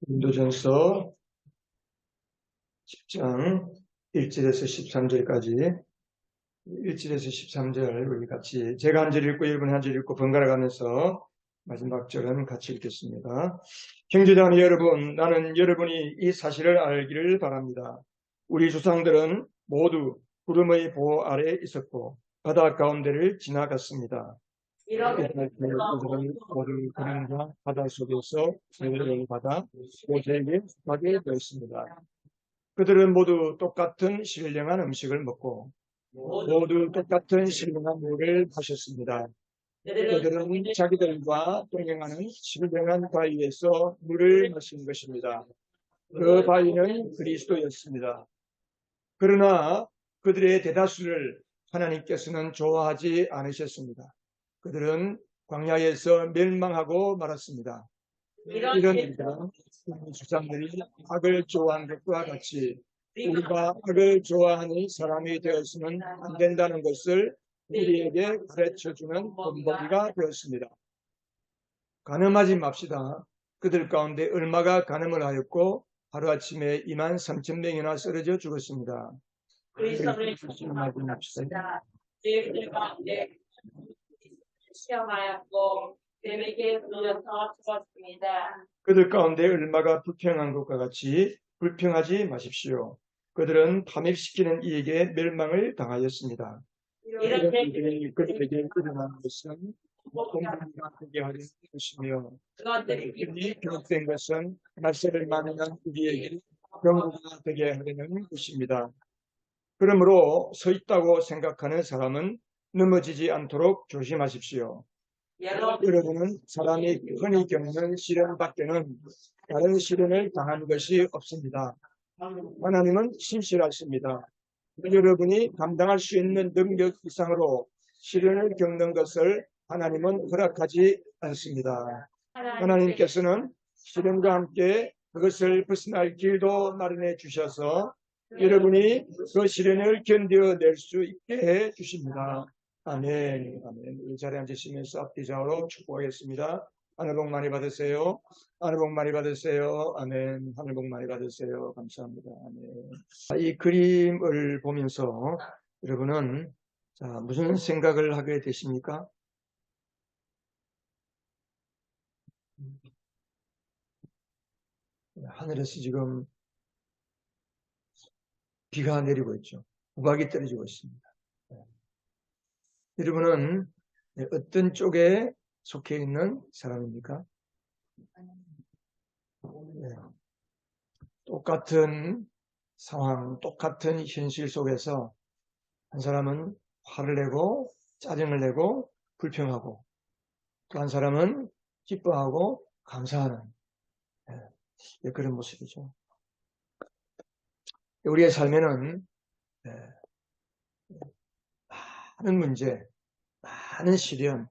고린도전서 10장 1절에서 13절까지 1절에서 13절 우리 같이 제가 한 절 읽고 여러분이 한 절 읽고 번갈아 가면서 마지막 절은 같이 읽겠습니다. 형제자매 여러분, 나는 여러분이 이 사실을 알기를 바랍니다. 우리 조상들은 모두 구름의 보호 아래 있었고 바다 가운데를 지나갔습니다. 그들은 모두 구름과 바다 속에서 세례를 받아 모세에게 가게 되었습니다. 그들은 모두 똑같은 신령한 음식을 먹고 모두 똑같은 신령한 물을 마셨습니다. 그들은 자기들과 동행하는 신령한 바위에서 물을 마신 것입니다. 그 바위는 그리스도였습니다. 그러나 그들의 대다수를 하나님께서는 좋아하지 않으셨습니다. 그들은 광야에서 멸망하고 말았습니다. 이런 일들은 주장들이 악을 좋아하는 것과 같이 우리가 악을 좋아하는 사람이 되었으면 안 된다는 것을 우리에게 가르쳐주는 본보기가 되었습니다. 간음하지 맙시다. 그들 가운데 얼마가 간음을 하였고 하루아침에 23,000명이나 쓰러져 죽었습니다. 그리스도를 조심하지 맙시다. 죄들 가운데 시험하였고 뱀에게 물려서 죽었습니다. 그들 가운데 얼마가 불평한 것과 같이 불평하지 마십시오. 그들은 파멸시키는 이에게 멸망을 당하였습니다. 이런 일들이 그들에게 일어난 것은 공부가 되게 하려는 것이며 그들이 교육된 것은 낯설을 만난 우리에게 경고가 되게 하려는 것입니다. 그러므로 서 있다고 생각하는 사람은 넘어지지 않도록 조심하십시오. 여러분은 사람이 흔히 겪는 시련밖에는 다른 시련을 당한 것이 없습니다. 하나님은 신실하십니다. 여러분이 감당할 수 있는 능력 이상으로 시련을 겪는 것을 하나님은 허락하지 않습니다. 하나님께서는 시련과 함께 그것을 벗어날 길도 마련해 주셔서 여러분이 그 시련을 견뎌낼 수 있게 해 주십니다. 아멘. 아멘. 이 자리에 앉으시면서 앞뒤 좌우로 축복하겠습니다. 하늘 복 많이 받으세요. 하늘 복 많이 받으세요. 아멘. 하늘 복 많이 받으세요. 감사합니다. 아멘. 이 그림을 보면서 여러분은 무슨 생각을 하게 되십니까? 하늘에서 지금 비가 내리고 있죠. 우박이 떨어지고 있습니다. 여러분은 어떤 쪽에 속해 있는 사람입니까? 똑같은 상황, 똑같은 현실 속에서 한 사람은 화를 내고 짜증을 내고 불평하고 또 한 사람은 기뻐하고 감사하는 그런 모습이죠. 우리의 삶에는 많은 문제, 많은 시련,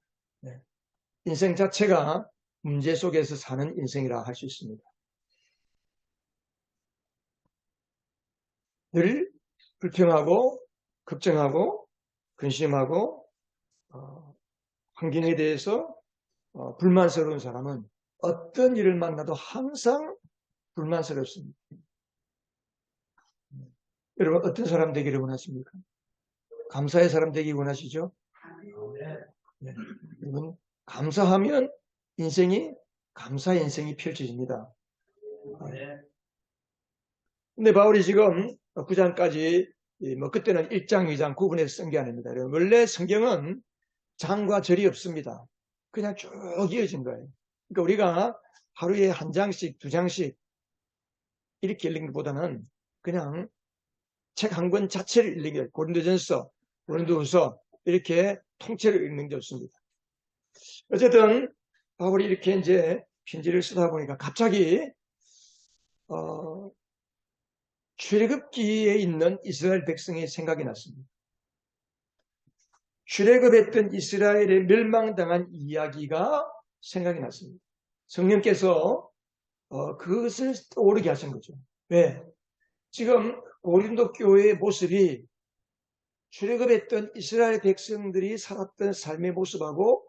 인생 자체가 문제 속에서 사는 인생이라 할 수 있습니다. 늘 불평하고 걱정하고 근심하고 환경에 대해서 불만스러운 사람은 어떤 일을 만나도 항상 불만스럽습니다. 여러분 어떤 사람 되기를 원하십니까? 감사의 사람 되기 원하시죠? 네. 여러분 감사하면 감사의 인생이 펼쳐집니다. 근데 바울이 지금 9장까지 그때는 1장, 2장 구분해서 쓴 게 아닙니다. 원래 성경은 장과 절이 없습니다. 그냥 쭉 이어진 거예요. 그러니까 우리가 하루에 한 장씩, 두 장씩 이렇게 읽는 것보다는 그냥 책 한 권 자체를 읽는 게 고린도전서, 고린도후서 이렇게 통째로 읽는 게 좋습니다. 어쨌든 바울이 이렇게 이제 편지를 쓰다 보니까 갑자기 출애굽기에 있는 이스라엘 백성의 생각이 났습니다. 출애굽했던 이스라엘의 멸망당한 이야기가 생각이 났습니다. 성령께서 그것을 떠오르게 하신 거죠. 왜? 지금 고린도 교회의 모습이 출애굽했던 이스라엘 백성들이 살았던 삶의 모습하고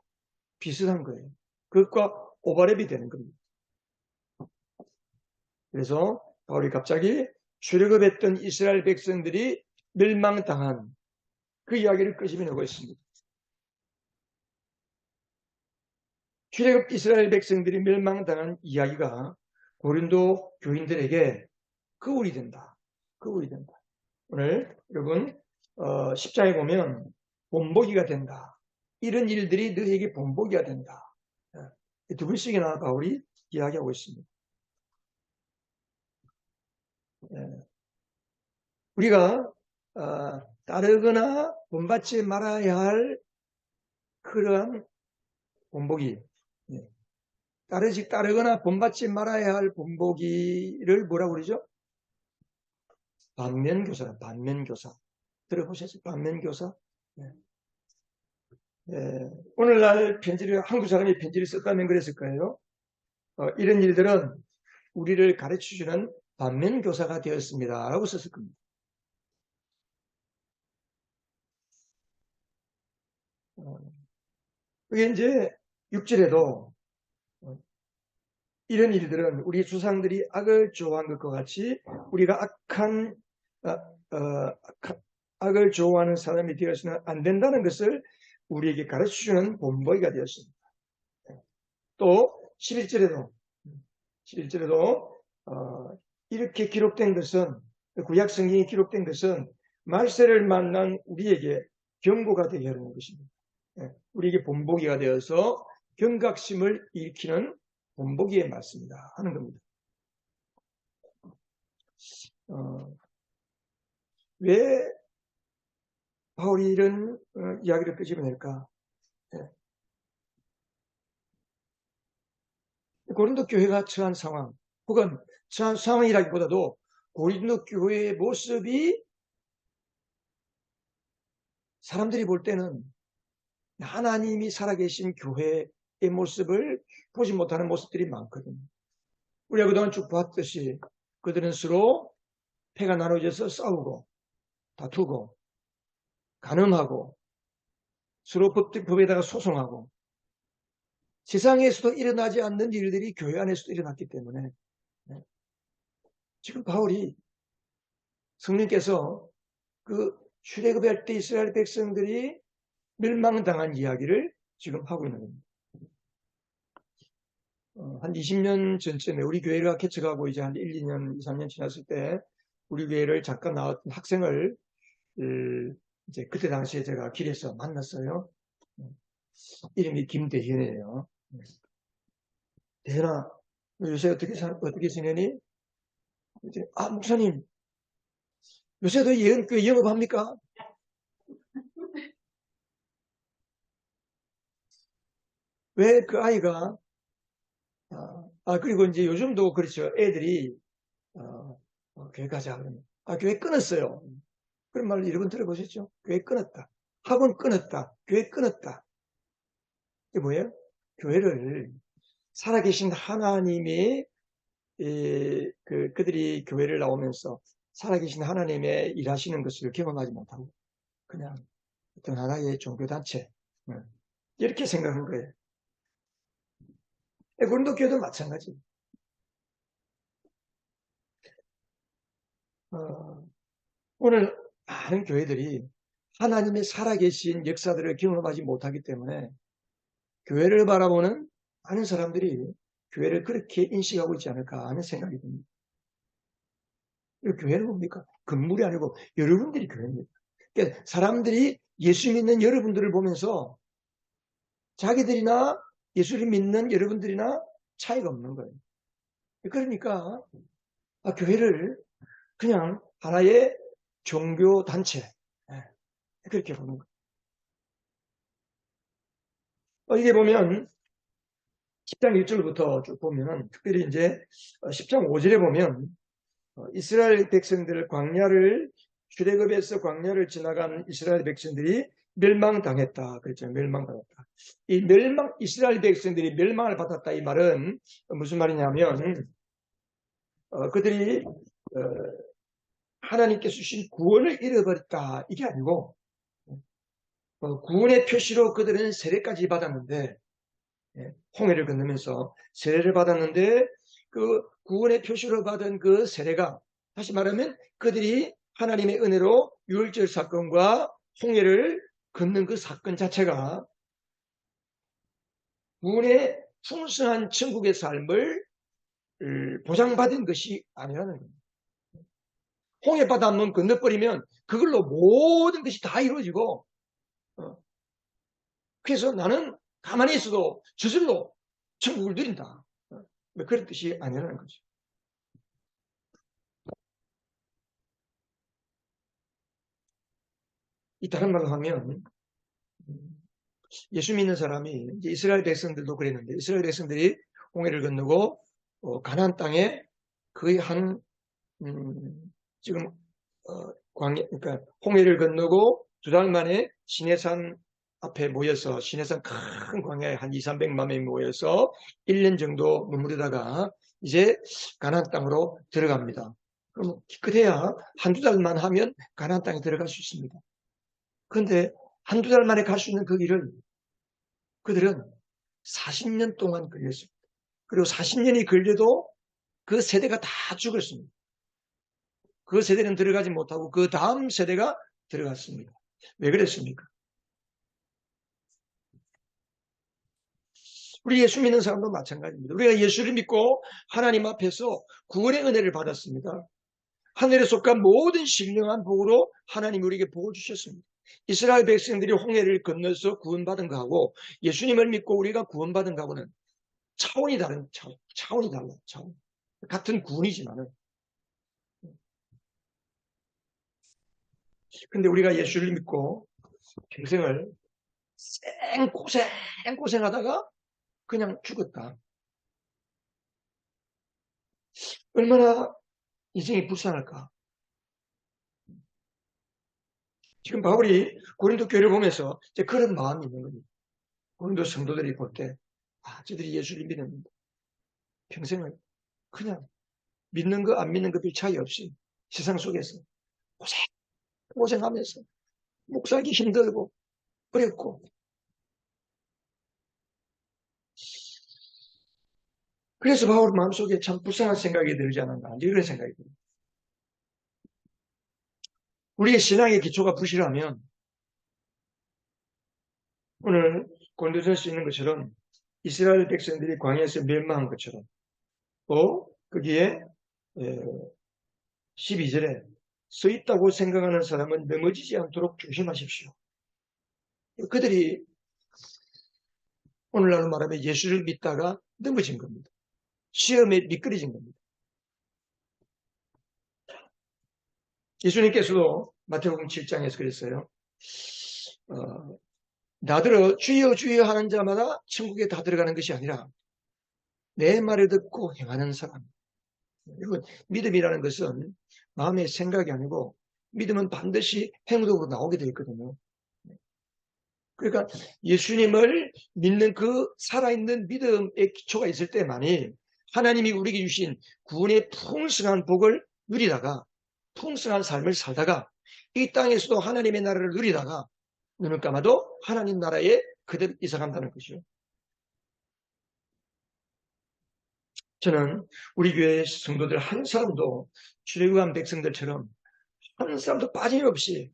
비슷한 거예요. 그것과 오버랩이 되는 겁니다. 그래서 바울이 갑자기 출애굽했던 이스라엘 백성들이 멸망당한 그 이야기를 끄집어내고 있습니다. 출애굽 이스라엘 백성들이 멸망당한 이야기가 고린도 교인들에게 거울이 된다. 거울이 된다. 오늘 여러분 10장에 보면 본보기가 된다. 이런 일들이 너에게 본보기가 된다. 두 번씩이나 바울이 이야기하고 있습니다. 우리가 따르거나 본받지 말아야 할 그러한 본보기, 따르거나 본받지 말아야 할 본보기를 뭐라고 그러죠? 반면교사라, 반면교사. 들어보셨어요? 반면교사? 오늘날 편지를, 한국 사람이 편지를 썼다면 그랬을 거예요. 이런 일들은 우리를 가르쳐주는 반면교사가 되었습니다. 라고 썼을 겁니다. 그게 이제 6절에도 이런 일들은 우리 주상들이 악을 좋아한 것과 같이 우리가 악을 좋아하는 사람이 되어서는 안 된다는 것을 우리에게 가르쳐주는 본보기가 되었습니다. 또 11절에도 이렇게 기록된 것은, 구약 성경이 기록된 것은 말세를 만난 우리에게 경고가 되게 하는 것입니다. 우리에게 본보기가 되어서 경각심을 일으키는 본보기에 맞습니다 하는 겁니다. 왜 바울이 이런 이야기를 끄집어낼까? 고린도 교회가 처한 상황, 혹은 처한 상황이라기보다도 고린도 교회의 모습이 사람들이 볼 때는 하나님이 살아계신 교회의 모습을 보지 못하는 모습들이 많거든요. 우리가 그동안 쭉 봤듯이 그들은 서로 패가 나눠져서 싸우고 다투고 간음하고 서로 법에다가 소송하고 세상에서도 일어나지 않는 일들이 교회 안에서도 일어났기 때문에 지금 바울이 성령께서 그 출애굽할 때 이스라엘 백성들이 멸망당한 이야기를 지금 하고 있는 겁니다. 한 20년 전쯤에 우리 교회가 개척하고 이제 한 1, 2년, 2, 3년 지났을 때 우리 교회를 잠깐 나왔던 학생을 이제 그때 당시에 제가 길에서 만났어요. 이름이 김대현이에요. 대현아, 요새 어떻게 지내니? 이제, 목사님, 요새도 그 영업합니까? 왜 그 아이가 그리고 이제 요즘도 그렇죠. 애들이 교회 가자 그러면 교회 끊었어요. 그런 말을 여러분 들어보셨죠? 교회 끊었다. 학원 끊었다. 교회 끊었다. 이게 뭐예요? 교회를 살아계신 하나님이 그들이 교회를 나오면서 살아계신 하나님의 일하시는 것을 경험하지 못하고 그냥 어떤 하나의 종교단체 이렇게 생각한 거예요. 고린도 교회도 마찬가지. 오늘 많은 교회들이 하나님의 살아계신 역사들을 경험하지 못하기 때문에 교회를 바라보는 많은 사람들이 교회를 그렇게 인식하고 있지 않을까 하는 생각이 듭니다. 교회는 뭡니까? 건물이 아니고 여러분들이 교회입니다. 그러니까 사람들이 예수 믿는 여러분들을 보면서 자기들이나 예수를 믿는 여러분들이나 차이가 없는 거예요. 그러니까 교회를 그냥 하나의 종교 단체 그렇게 보는 거예요. 이게 보면 10장 1절부터 쭉 보면은 특별히 이제 10장 5절에 보면 이스라엘 백성들 출애굽에서 광야를 지나간 이스라엘 백성들이 멸망당했다. 그랬죠. 멸망당했다. 이스라엘 백성들이 멸망을 받았다. 이 말은 무슨 말이냐면 그들이 하나님께서 주신 구원을 잃어버렸다. 이게 아니고 구원의 표시로 그들은 세례까지 받았는데 홍해를 건너면서 세례를 받았는데 그 구원의 표시로 받은 그 세례가, 다시 말하면 그들이 하나님의 은혜로 유월절 사건과 홍해를 걷는 그 사건 자체가 구원의 풍성한 천국의 삶을 보장받은 것이 아니라는 겁니다. 홍해바다 한번 건너버리면 그걸로 모든 것이 다 이루어지고, 그래서 나는 가만히 있어도 저절로 천국을 누린다. 그런 뜻이 아니라는 거죠. 이 다른 말로 하면 예수 믿는 사람이, 이제 이스라엘 백성들도 그랬는데, 이스라엘 백성들이 홍해를 건너고 가나안 땅에 거의 지금 그러니까 홍해를 건너고 2달 만에 시내산 앞에 모여서, 시내산 큰 광야에 한 200~300만 명이 모여서 1년 정도 머무르다가 이제 가나안 땅으로 들어갑니다. 그럼 기껏해야 1~2달만 하면 가나안 땅에 들어갈 수 있습니다. 그런데 1~2달 만에 갈 수 있는 그 길을 그들은 40년 동안 걸렸습니다. 그리고 40년이 걸려도 그 세대가 다 죽었습니다. 그 세대는 들어가지 못하고 그 다음 세대가 들어갔습니다. 왜 그랬습니까? 우리 예수 믿는 사람도 마찬가지입니다. 우리가 예수를 믿고 하나님 앞에서 구원의 은혜를 받았습니다. 하늘에 속한 모든 신령한 복으로 하나님이 우리에게 복을 주셨습니다. 이스라엘 백성들이 홍해를 건너서 구원받은 거하고 예수님을 믿고 우리가 구원받은 거하고는 차원이 다른, 차원이 달라. 차원. 같은 구원이지만은. 근데 우리가 예수를 믿고 평생을 고생하다가 그냥 죽었다. 얼마나 인생이 불쌍할까? 지금 바울이 고린도 교회를 보면서 이제 그런 마음이 있는 겁니다. 고린도 성도들이 볼 때, 저들이 예수를 믿었는데 평생을 그냥 믿는 거 안 믿는 거 별 차이 없이 세상 속에서 고생하면서 목사기 힘들고 어렵고, 그래서 바울 마음속에 참 불쌍한 생각이 들지 않았나, 이런 생각이 듭니다. 우리의 신앙의 기초가 부실하면 오늘 고린도전서 있는 것처럼 이스라엘 백성들이 광야에서 멸망한 것처럼, 또 거기에 12절에 서 있다고 생각하는 사람은 넘어지지 않도록 조심하십시오. 그들이 오늘날 말하면 예수를 믿다가 넘어진 겁니다. 시험에 미끄러진 겁니다. 예수님께서도 마태복음 7장에서 그랬어요. 나더러 주여 주여 하는 자마다 천국에 다 들어가는 것이 아니라 내 말을 듣고 행하는 사람. 여러분, 믿음이라는 것은 마음의 생각이 아니고 믿음은 반드시 행동으로 나오게 되어 있거든요. 그러니까 예수님을 믿는 그 살아있는 믿음의 기초가 있을 때만이 하나님이 우리에게 주신 구원의 풍성한 복을 누리다가, 풍성한 삶을 살다가, 이 땅에서도 하나님의 나라를 누리다가 눈을 감아도 하나님 나라에 그대로 이사간다는 것이요. 저는 우리 교회 성도들 한 사람도 출애굽한 백성들처럼 한 사람도 빠짐없이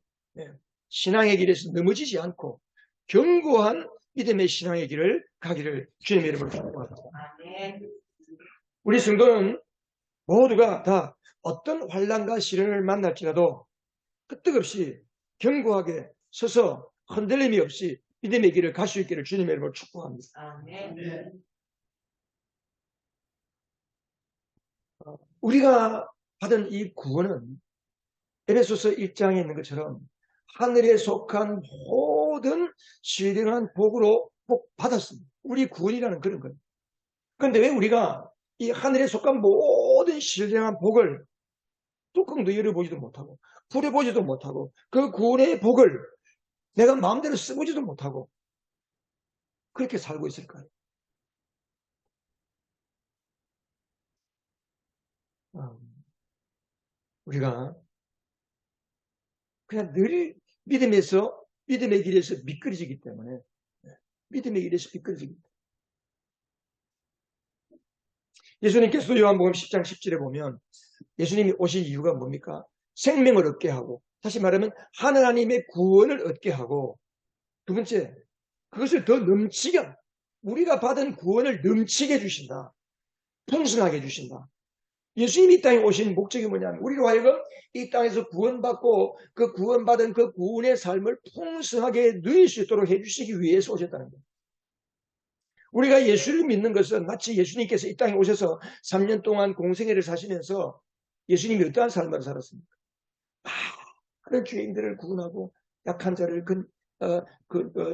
신앙의 길에서 넘어지지 않고 견고한 믿음의 신앙의 길을 가기를 주님의 이름으로 축복합니다. 우리 성도는 모두가 다 어떤 환난과 시련을 만날지라도 끄떡없이 견고하게 서서 흔들림이 없이 믿음의 길을 갈 수 있기를 주님의 이름으로 축복합니다. 우리가 받은 이 구원은 에베소서 1장에 있는 것처럼 하늘에 속한 모든 신령한 복으로 복 받았습니다. 우리 구원이라는 그런 거예요. 그런데 왜 우리가 이 하늘에 속한 모든 신령한 복을 뚜껑도 열어보지도 못하고 부려보지도 못하고 그 구원의 복을 내가 마음대로 써보지도 못하고 그렇게 살고 있을까요? 우리가 그냥 늘 믿음의 길에서 미끄러지기 때문에, 믿음의 길에서 미끄러지기 때문에. 예수님께서 요한복음 10장 10절에 보면 예수님이 오신 이유가 뭡니까? 생명을 얻게 하고, 다시 말하면 하나님의 구원을 얻게 하고, 두 번째, 그것을 더 넘치게, 우리가 받은 구원을 넘치게 해주신다. 풍성하게 해주신다. 예수님이 이 땅에 오신 목적이 뭐냐면 우리로 하여금 이 땅에서 구원받고 그 구원받은 그 구원의 삶을 풍성하게 누릴 수 있도록 해주시기 위해서 오셨다는 거예요. 우리가 예수를 믿는 것은 마치 예수님께서 이 땅에 오셔서 3년 동안 공생애를 사시면서 예수님이 어떠한 삶을 살았습니까? 많은 죄인들을 구원하고 약한 자를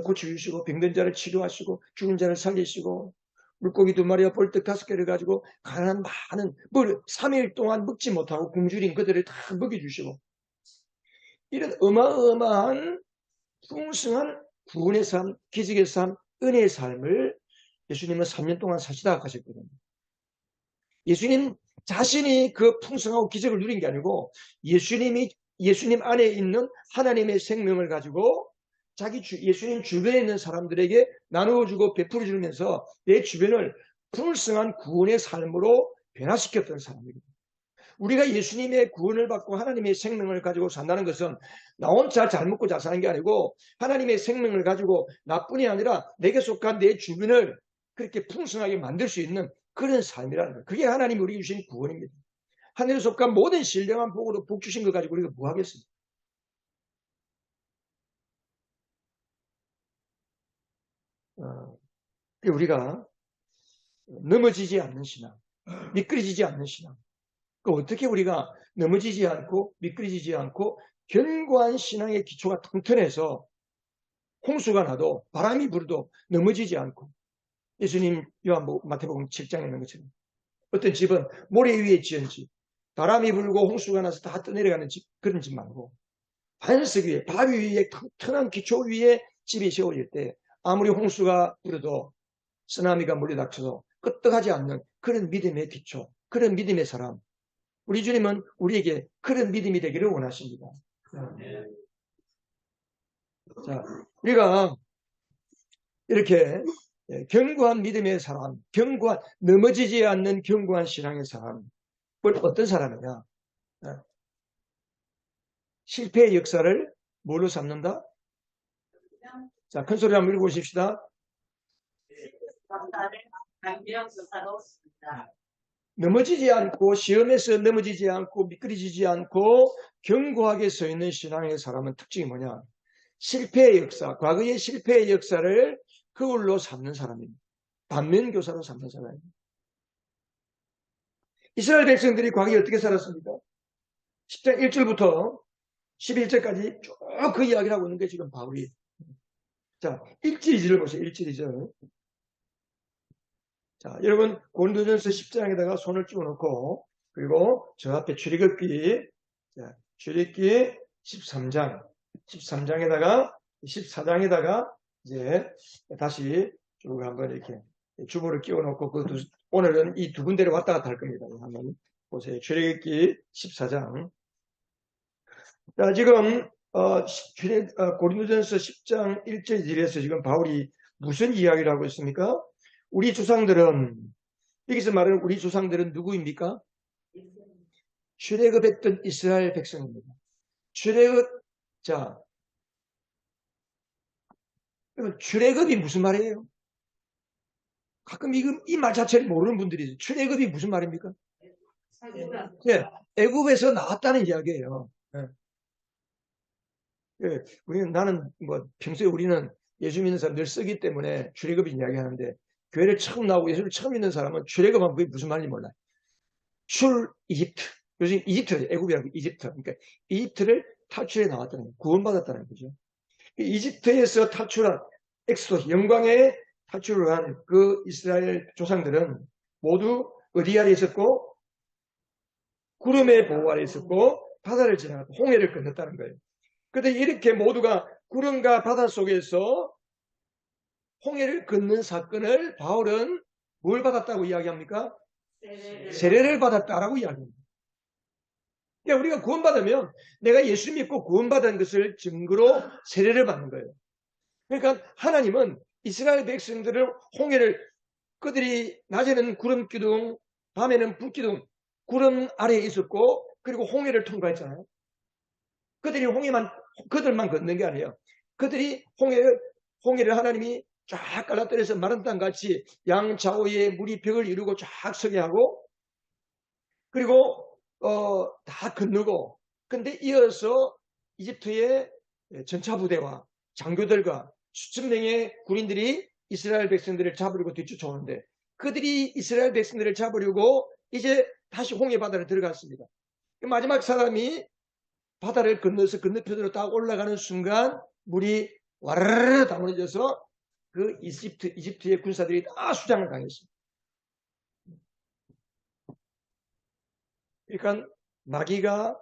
고쳐주시고 병든 자를 치료하시고 죽은 자를 살리시고 물고기 2마리와 벌떡 5개를 가지고 가난한 많은 3일 동안 먹지 못하고 굶주린 그들을 다 먹여주시고 이런 어마어마한 풍성한 구원의 삶, 기적의 삶, 은혜의 삶을 예수님은 3년 동안 사시다가 가셨거든요. 예수님 자신이 그 풍성하고 기적을 누린 게 아니고 예수님 안에 있는 하나님의 생명을 가지고 예수님 주변에 있는 사람들에게 나누어주고 베풀어 주면서 내 주변을 풍성한 구원의 삶으로 변화시켰던 사람입니다. 우리가 예수님의 구원을 받고 하나님의 생명을 가지고 산다는 것은 나 혼자 잘 먹고 잘 사는 게 아니고 하나님의 생명을 가지고 나뿐이 아니라 내게 속한 내 주변을 그렇게 풍성하게 만들 수 있는 그런 삶이라는 거예요. 그게 하나님이 우리에게 주신 구원입니다. 하늘에 속한 모든 신령한 복으로 복 주신 것 가지고 우리가 뭐 하겠습니까? 우리가 넘어지지 않는 신앙, 미끄러지지 않는 신앙. 어떻게 우리가 넘어지지 않고 미끄러지지 않고 견고한 신앙의 기초가 튼튼해서 홍수가 나도 바람이 불어도 넘어지지 않고 예수님 마태복음 7장에 있는 것처럼 어떤 집은 모래 위에 지은 집, 바람이 불고 홍수가 나서 다 떠내려가는 집, 그런 집 말고 반석 위에, 바위 위에, 튼튼한 기초 위에 집이 세워질 때 아무리 홍수가 불어도 쓰나미가 몰려닥쳐도 끄떡하지 않는 그런 믿음의 기초, 그런 믿음의 사람. 우리 주님은 우리에게 그런 믿음이 되기를 원하십니다. 자, 우리가 이렇게 견고한 믿음의 사람, 넘어지지 않는 견고한 신앙의 사람, 어떤 사람이냐? 실패의 역사를 뭘로 삼는다? 자, 큰 소리 한번 읽어보십시다. 넘어지지 않고 시험에서 넘어지지 않고 미끄러지지 않고 견고하게 서 있는 신앙의 사람은 특징이 뭐냐? 실패의 역사, 과거의 실패의 역사를 그걸로 삼는 사람입니다. 반면교사로 삼는 사람입니다. 이스라엘 백성들이 과거에 어떻게 살았습니까? 10장 1절부터 11절까지 쭉 그 이야기를 하고 있는 게 지금 바울이. 자, 1절 2절을 보세요. 1절 2절. 자, 여러분 고린도전서 10장에다가 손을 찍어놓고 그리고 저 앞에 출애굽기 13장에다가 14장에다가 이제 다시 쭉 한번 이렇게 주보를 끼워놓고 오늘은 이 두 군데를 왔다 갔다 할 겁니다. 한번 보세요. 출애굽기 14장. 자, 지금 고린도전서 10장 1절 2절에서 지금 바울이 무슨 이야기를 하고 있습니까? 우리 조상들은, 여기서 말하는 우리 조상들은 누구입니까? 출애굽했던 이스라엘 백성입니다. 출애굽이 무슨 말이에요? 가끔 이 말 자체를 모르는 분들이 있어요. 출애굽이 무슨 말입니까? 네, 애굽에서 나왔다는 이야기예요. 네. 나는 평소에 우리는 예수 믿는 사람 늘 쓰기 때문에 출애굽 이야기하는데 교회를 처음 나오고 예수를 처음 믿는 사람은 출애굽은 그게 무슨 말인지 몰라요. 이집트. 요즘 이집트, 애굽이라고 이집트. 그러니까 이집트를 탈출해 나왔다는 거예요. 구원받았다는 거죠. 이집트에서 탈출한 엑소도스, 영광의 탈출을 한 그 이스라엘 조상들은 모두 어디 아래 있었고 구름의 보호 아래 있었고 바다를 지나갔고 홍해를 건넜다는 거예요. 그런데 이렇게 모두가 구름과 바다 속에서 홍해를 건넌 사건을 바울은 뭘 받았다고 이야기합니까? 세례를 받았다라고 이야기합니다. 그러니까 우리가 구원받으면 내가 예수 믿고 구원받은 것을 증거로 세례를 받는 거예요. 그러니까 하나님은 이스라엘 백성들을 홍해를 그들이 낮에는 구름 기둥 밤에는 불기둥, 구름 아래에 있었고, 그리고 홍해를 통과했잖아요. 그들만 걷는 게 아니에요. 그들이 홍해를 하나님이 쫙 갈라뜨려서 마른 땅 같이 양 좌우에 물이 벽을 이루고 쫙 서게 하고, 그리고 다 건너고, 근데 이어서 이집트의 전차 부대와 장교들과 수천 명의 군인들이 이스라엘 백성들을 잡으려고 뒤쫓아오는데, 그들이 이스라엘 백성들을 잡으려고 이제 다시 홍해 바다로 들어갔습니다. 마지막 사람이 바다를 건너서 건너편으로 딱 올라가는 순간 물이 와르르 다 무너져서 그 이집트의 군사들이 다 수장을 당했습니다. 그러니까 마귀가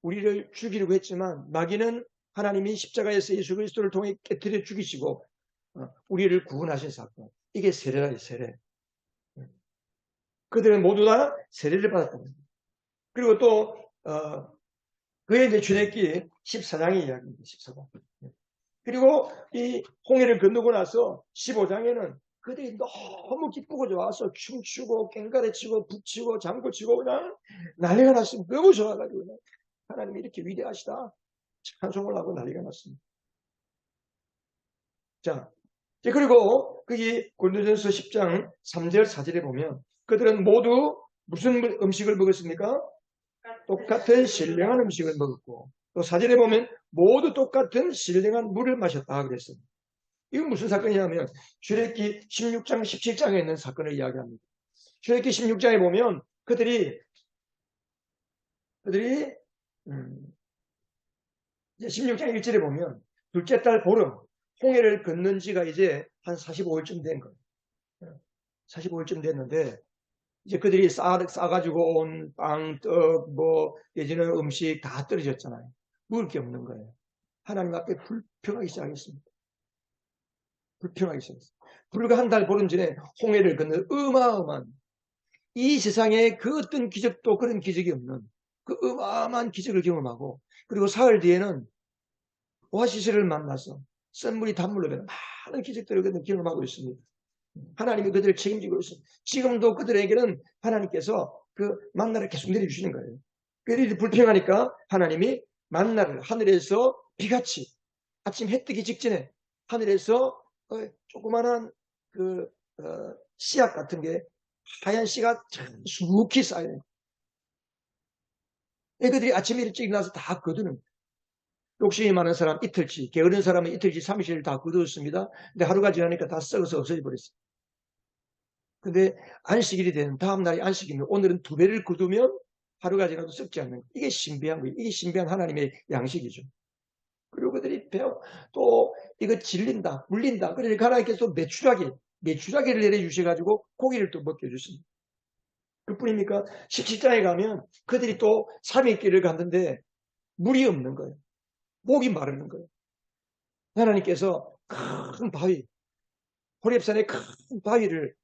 우리를 죽이려고 했지만, 마귀는 하나님이 십자가에서 예수 그리스도를 통해 깨뜨려 죽이시고 우리를 구원하신 사건. 이게 세례라요, 세례. 그들은 모두 다 세례를 받았다. 그리고 또 그의 이제 출애굽기 14장의 이야기입니다. 14장. 그리고 이 홍해를 건너고 나서 15장에는 그들이 너무 기쁘고 좋아서 춤추고 깽가리치고 북치고 장구치고 그냥 난리가 났습니다. 너무 좋아가지고 그냥 하나님이 이렇게 위대하시다 찬송을 하고 난리가 났습니다. 자, 그리고 거기 고린도전서 10장 3절 4절에 보면 그들은 모두 무슨 음식을 먹었습니까? 똑같은 신령한 음식을 먹었고, 또 4절에 보면 모두 똑같은 신령한 물을 마셨다 그랬습니다. 이건 무슨 사건이냐면 출애굽기 16장 17장에 있는 사건을 이야기합니다. 출애굽기 16장에 보면 그들이 이제 16장 1절에 보면 둘째 달 보름 홍해를 건넌 지가 이제 한 45일쯤 된 거예요. 45일쯤 됐는데 이제 그들이 싸가지고 온 빵, 떡, 예전에 음식 다 떨어졌잖아요. 먹을 게 없는 거예요. 하나님 앞에 불평하기 시작했습니다. 불평하기 시작했어요. 불과 한 달 보름 전에 홍해를 건너 어마어마한, 이 세상에 그 어떤 기적도 그런 기적이 없는 그 어마어마한 기적을 경험하고, 그리고 사흘 뒤에는 오아시스를 만나서 썬물이 단물로 변한 많은 기적들을 그들은 경험하고 있습니다. 하나님이 그들을 책임지고 있습니다. 지금도 그들에게는 하나님께서 그 만나를 계속 내려주시는 거예요. 그들이 불평하니까 하나님이 만나를 하늘에서 비같이 아침 해 뜨기 직전에 하늘에서 조그만한 씨앗 같은 게 하얀 씨가 수북히 쌓여요. 그들이 아침에 일찍 일어나서 다 거두는, 욕심이 많은 사람 이틀치, 게으른 사람은 이틀치 30일 다 거두었습니다. 근데 하루가 지나니까 다 썩어서 없어져 버렸어요. 근데 안식일이 되는 다음 날이 안식일이면 오늘은 2배를 거두면 하루가 지나도 썩지 않는 거예요. 이게 신비한 거예요. 이게 신비한 하나님의 양식이죠. 그리고 그들이 또 이거 질린다, 물린다. 그러니까 하나님께서 메추라기를 내려주셔가지고 고기를 또 먹게 해주십니다. 그뿐입니까? 17장에 가면 그들이 또 3일 길을 갔는데 물이 없는 거예요. 목이 마르는 거예요. 하나님께서 큰 바위, 호렙산의 큰 바위를,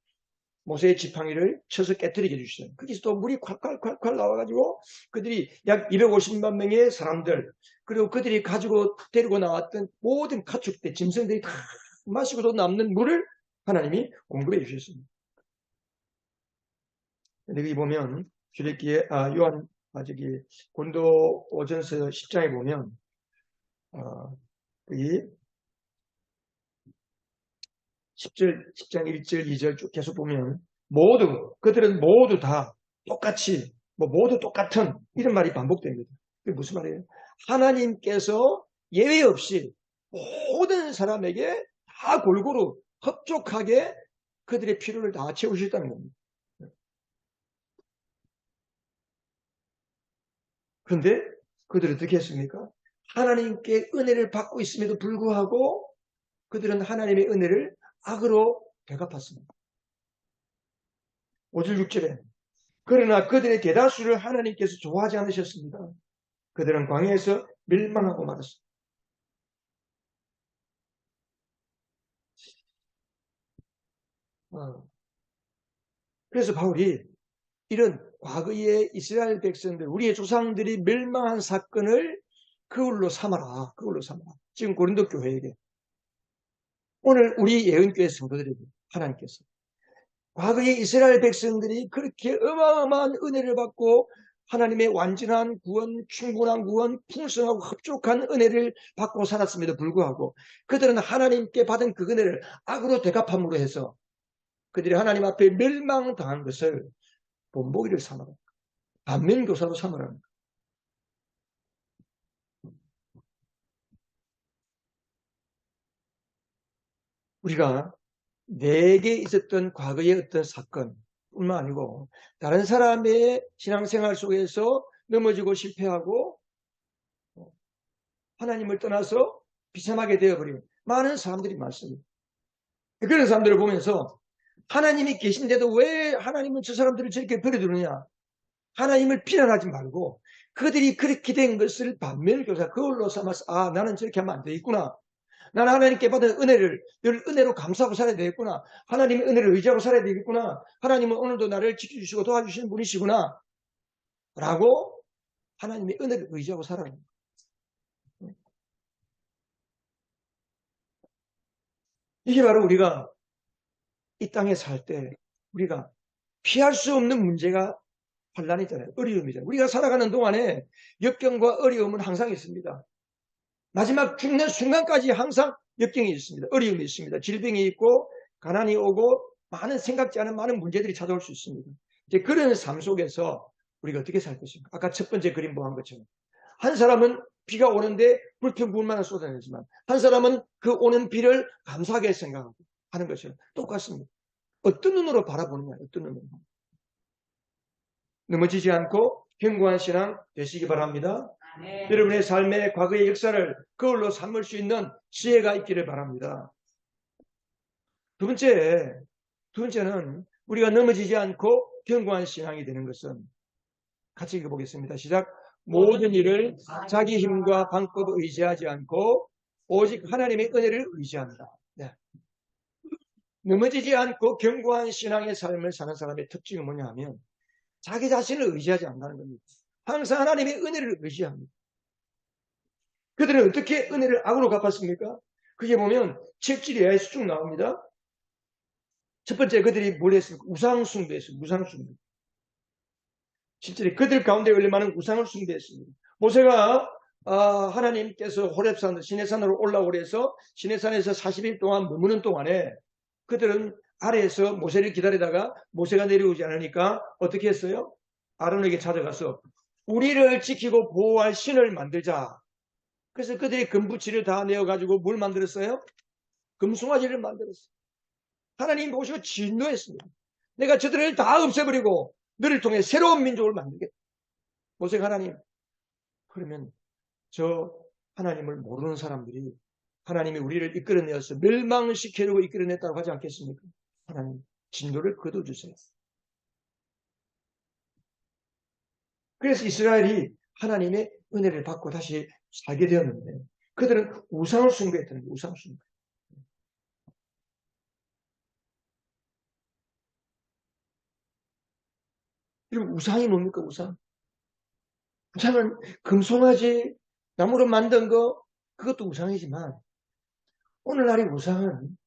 모세의 지팡이를 쳐서 깨뜨리게 해주시잖아요. 거기서 또 물이 콸콸콸콸 나와가지고 그들이 약 250만 명의 사람들, 그리고 그들이 가지고 데리고 나왔던 모든 가축대, 짐승들이 다 마시고도 남는 물을 하나님이 공급해 주셨습니다. 근데 여기 보면 출애굽기에 고린도전서 10장에 보면 이 10장 1절 2절 쭉 계속 보면 그들은 모두 다 똑같이 모두 똑같은 이런 말이 반복됩니다. 그게 무슨 말이에요? 하나님께서 예외 없이 모든 사람에게 다 골고루 흡족하게 그들의 필요를 다 채우셨다는 겁니다. 그런데 그들은 어떻게 했습니까? 하나님께 은혜를 받고 있음에도 불구하고 그들은 하나님의 은혜를 악으로 되갚았습니다. 5절 6절에 그러나 그들의 대다수를 하나님께서 좋아하지 않으셨습니다. 그들은 광야에서 멸망하고 말았습니다. 그래서 바울이 이런 과거의 이스라엘 백성들, 우리의 조상들이 멸망한 사건을 그걸로 삼아라. 지금 고린도 교회에게, 오늘 우리 예언교회 성도들에게 하나님께서 과거에 이스라엘 백성들이 그렇게 어마어마한 은혜를 받고 하나님의 완전한 구원, 충분한 구원, 풍성하고 흡족한 은혜를 받고 살았음에도 불구하고 그들은 하나님께 받은 그 은혜를 악으로 되갚음으로 해서 그들이 하나님 앞에 멸망당한 것을 본보기를 삼으라. 반면교사로 삼으라. 우리가 내게 있었던 과거의 어떤 사건뿐만 아니고 다른 사람의 신앙생활 속에서 넘어지고 실패하고 하나님을 떠나서 비참하게 되어버린 많은 사람들이 많습니다. 그런 사람들을 보면서 하나님이 계신데도 왜 하나님은 저 사람들을 저렇게 버려두느냐, 하나님을 비난하지 말고 그들이 그렇게 된 것을 반면교사 그걸로 삼아서 나는 저렇게 하면 안 되겠구나, 나는 하나님께 받은 은혜를 늘 은혜로 감사하고 살아야 되겠구나, 하나님의 은혜를 의지하고 살아야 되겠구나, 하나님은 오늘도 나를 지켜주시고 도와주시는 분이시구나 라고 하나님의 은혜를 의지하고 살아야 합니다. 이게 바로 우리가 이 땅에 살 때 우리가 피할 수 없는 문제가 환란이잖아요. 어려움이잖아요. 우리가 살아가는 동안에 역경과 어려움은 항상 있습니다. 마지막 죽는 순간까지 항상 역경이 있습니다. 어려움이 있습니다. 질병이 있고 가난이 오고 많은 생각지 않은 많은 문제들이 찾아올 수 있습니다. 이제 그런 삶 속에서 우리가 어떻게 살 것인가? 아까 첫 번째 그림 보한 것처럼 한 사람은 비가 오는데 불평불만을 쏟아내지만 한 사람은 그 오는 비를 감사하게 생각하고 하는 것처럼 똑같습니다. 어떤 눈으로 바라보느냐, 어떤 눈으로. 넘어지지 않고 견고한 신앙 되시기 바랍니다. 네. 여러분의 삶의 과거의 역사를 거울로 삼을 수 있는 지혜가 있기를 바랍니다. 두 번째는 우리가 넘어지지 않고 견고한 신앙이 되는 것은 같이 읽어보겠습니다. 시작. 모든 일을 자기 힘과 방법을 의지하지 않고 오직 하나님의 은혜를 의지한다. 네. 넘어지지 않고 견고한 신앙의 삶을 사는 사람의 특징은 뭐냐 하면 자기 자신을 의지하지 않는다는 겁니다. 항상 하나님의 은혜를 의지합니다. 그들은 어떻게 은혜를 악으로 갚았습니까? 그게 보면 책지리에서 쭉 나옵니다. 첫 번째 그들이 뭘 했습니까? 우상숭배했습니다. 우상숭배. 실제로 그들 가운데 얼마나 우상을 숭배했습니다. 모세가 하나님께서 호렙산 시내산으로 올라오려 해서 시내산에서 40일 동안 머무는 동안에 그들은 아래에서 모세를 기다리다가 모세가 내려오지 않으니까 어떻게 했어요? 아론에게 찾아가서 우리를 지키고 보호할 신을 만들자. 그래서 그들이 금붙이를 다 내어가지고 뭘 만들었어요? 금송아지를 만들었어요. 하나님 보시고 진노했습니다. 내가 저들을 다 없애버리고 너를 통해 새로운 민족을 만들겠다. 모세가 하나님, 그러면 저 하나님을 모르는 사람들이 하나님이 우리를 이끌어내어서 멸망시키려고 이끌어냈다고 하지 않겠습니까? 하나님, 진노를 거둬주세요. 그래서 이스라엘이 하나님의 은혜를 받고 다시 살게 되었는데 그들은 우상을 숭배했다는 거예요. 우상 숭배. 그리고 우상이 뭡니까? 우상. 우상은 금송아지, 나무로 만든 거, 그것도 우상이지만 오늘날의 우상은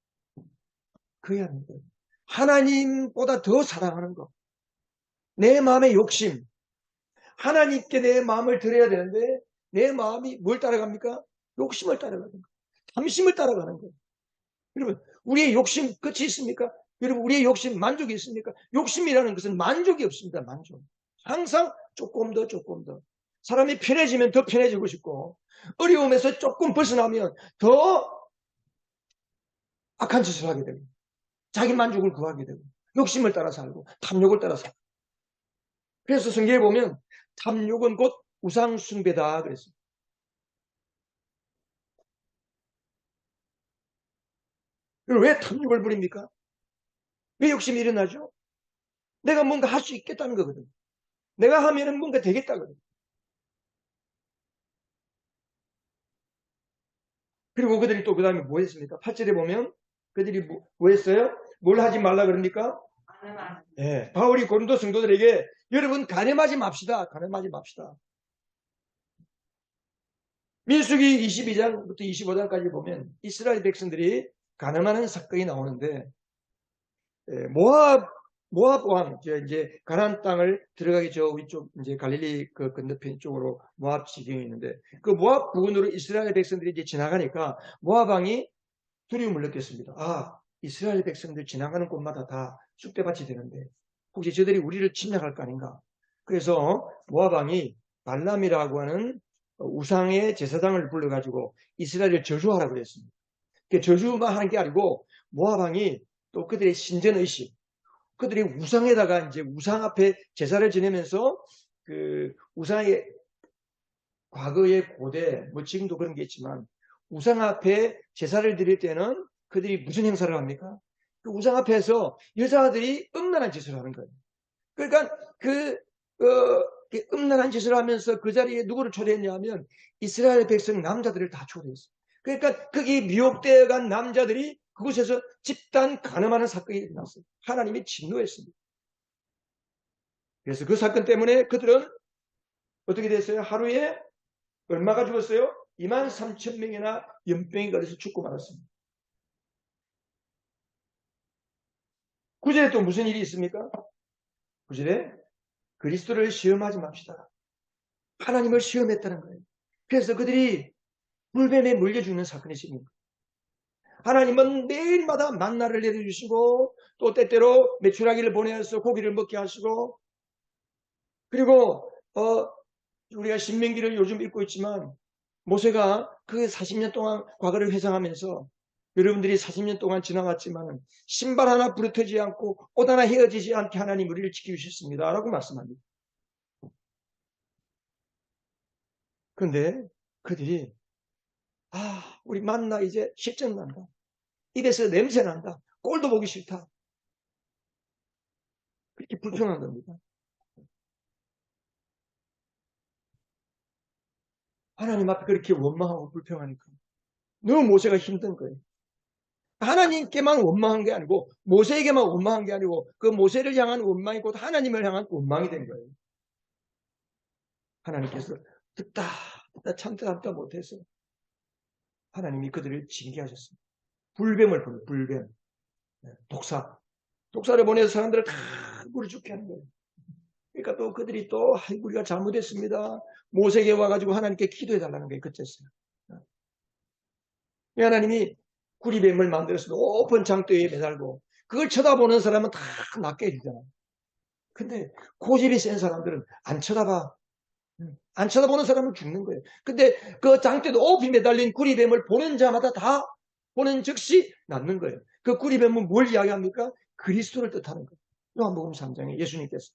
그게 아닙니다. 하나님보다 더 사랑하는 거. 내 마음의 욕심. 하나님께 내 마음을 드려야 되는데 내 마음이 뭘 따라갑니까? 욕심을 따라가는 거예요. 탐심을 따라가는 거예요. 여러분, 우리의 욕심 끝이 있습니까? 여러분, 우리의 욕심 만족이 있습니까? 욕심이라는 것은 만족이 없습니다. 만족. 항상 조금 더 조금 더. 사람이 편해지면 더 편해지고 싶고 어려움에서 조금 벗어나면 더 악한 짓을 하게 되고 자기 만족을 구하게 되고 욕심을 따라 살고 탐욕을 따라 살고. 그래서 성경에 보면 탐욕은 곧 우상 숭배다 그랬어요. 왜 탐욕을 부립니까? 왜 욕심이 일어나죠? 내가 뭔가 할 수 있겠다는 거거든. 내가 하면은 뭔가 되겠다거든. 그리고 그들이 또 그 다음에 뭐 했습니까? 8절에 보면 그들이 뭐 했어요? 뭘 하지 말라 그럽니까? 네, 바울이 고린도 성도들에게 여러분 가늠하지 맙시다. 가늠하지 맙시다. 민수기 22장부터 25장까지 보면 이스라엘 백성들이 가늠하는 사건이 나오는데 모압 왕, 이제 가나안 땅을 들어가기 저 위쪽 이제 갈릴리 그 건너편 쪽으로 모압 지경이 있는데 그 모압 부근으로 이스라엘 백성들이 이제 지나가니까 모압 왕이 두려움을 느꼈습니다. 아, 이스라엘 백성들 지나가는 곳마다 다 쑥대밭이 되는데 혹시 저들이 우리를 침략할 거 아닌가? 그래서 모압 왕이 발람이라고 하는 우상의 제사장을 불러가지고 이스라엘을 저주하라고 그랬습니다. 그 저주만 하는 게 아니고 모압 왕이 또 그들의 신전의식, 그들이 우상에다가 이제 우상 앞에 제사를 지내면서 그 우상의 과거의 고대, 뭐 지금도 그런 게 있지만 우상 앞에 제사를 드릴 때는 그들이 무슨 행사를 합니까? 그 우상 앞에서 여자들이 음란한 짓을 하는 거예요. 그러니까 그 음란한 짓을 하면서 그 자리에 누구를 초대했냐 하면 이스라엘 백성 남자들을 다 초대했어요. 그러니까 거기 미혹되어 간 남자들이 그곳에서 집단 간음하는 사건이 일어났어요. 하나님이 진노했습니다. 그래서 그 사건 때문에 그들은 어떻게 됐어요? 하루에 얼마가 죽었어요? 23,000명이나 연병이 걸려서 죽고 말았습니다. 구절에 또 무슨 일이 있습니까? 구절에 그리스도를 시험하지 맙시다. 하나님을 시험했다는 거예요. 그래서 그들이 불뱀에 물려 죽는 사건이 생깁니다. 하나님은 매일마다 만나를 내려주시고 또 때때로 메추라기를 보내서 고기를 먹게 하시고 그리고 우리가 신명기를 요즘 읽고 있지만 모세가 그 40년 동안 과거를 회상하면서 여러분들이 40년 동안 지나갔지만 신발 하나 부러뜨지 않고 옷 하나 헤어지지 않게 하나님 우리를 지켜주셨습니다. 라고 말씀합니다. 그런데 그들이 우리 만나 이제 실증 난다. 입에서 냄새 난다. 꼴도 보기 싫다. 그렇게 불평한 겁니다. 하나님 앞에 그렇게 원망하고 불평하니까 너무 모세가 힘든 거예요. 하나님께만 원망한 게 아니고 모세에게만 원망한 게 아니고 그 모세를 향한 원망이 곧 하나님을 향한 원망이 된 거예요. 하나님께서 듣다 참다 못해서 하나님이 그들을 징계하셨습니다. 불뱀을 보내 불뱀. 독사를 보내서 사람들을 다 물어 죽게 하는 거예요. 그러니까 또 그들이 또 우리가 잘못했습니다. 모세에게 와가지고 하나님께 기도해 달라는 거예요. 그쳤어요. 하나님이 구리뱀을 만들어서 높은 장대에 매달고 그걸 쳐다보는 사람은 다 낫게 해주잖아요. 근데 고집이 센 사람들은 안 쳐다봐. 안 쳐다보는 사람은 죽는 거예요. 근데 그 장대 높이 매달린 구리뱀을 보는 자마다 다 보는 즉시 낫는 거예요. 그 구리뱀은 뭘 이야기합니까? 그리스도를 뜻하는 거예요. 요한복음 3장에 예수님께서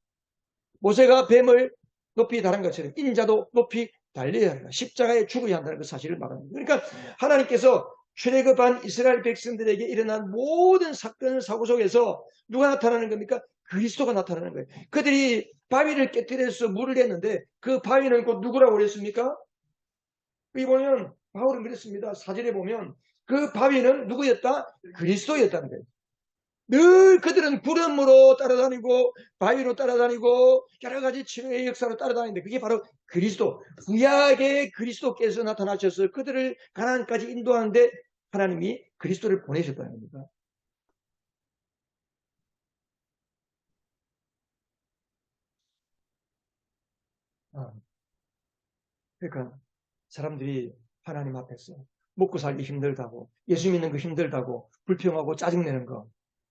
모세가 뱀을 높이 다른 것처럼 인자도 높이 달려야 한다. 십자가에 죽어야 한다는 그 사실을 말합니다. 그러니까 하나님께서 출애굽한 이스라엘 백성들에게 일어난 모든 사건 사고 속에서 누가 나타나는 겁니까? 그리스도가 나타나는 거예요. 그들이 바위를 깨뜨려서 물을 냈는데 그 바위는 곧 누구라고 그랬습니까? 여기 보면 바울은 그랬습니다. 사절에 보면 그 바위는 누구였다? 그리스도였다는 거예요. 늘 그들은 구름으로 따라다니고 바위로 따라다니고 여러 가지 치료의 역사로 따라다니는데 그게 바로 그리스도, 구약의 그리스도께서 나타나셔서 그들을 가나안까지 인도하는데 하나님이 그리스도를 보내셨다는 겁니다. 그러니까 사람들이 하나님 앞에서 먹고 살기 힘들다고 예수 믿는 거 힘들다고 불평하고 짜증내는 거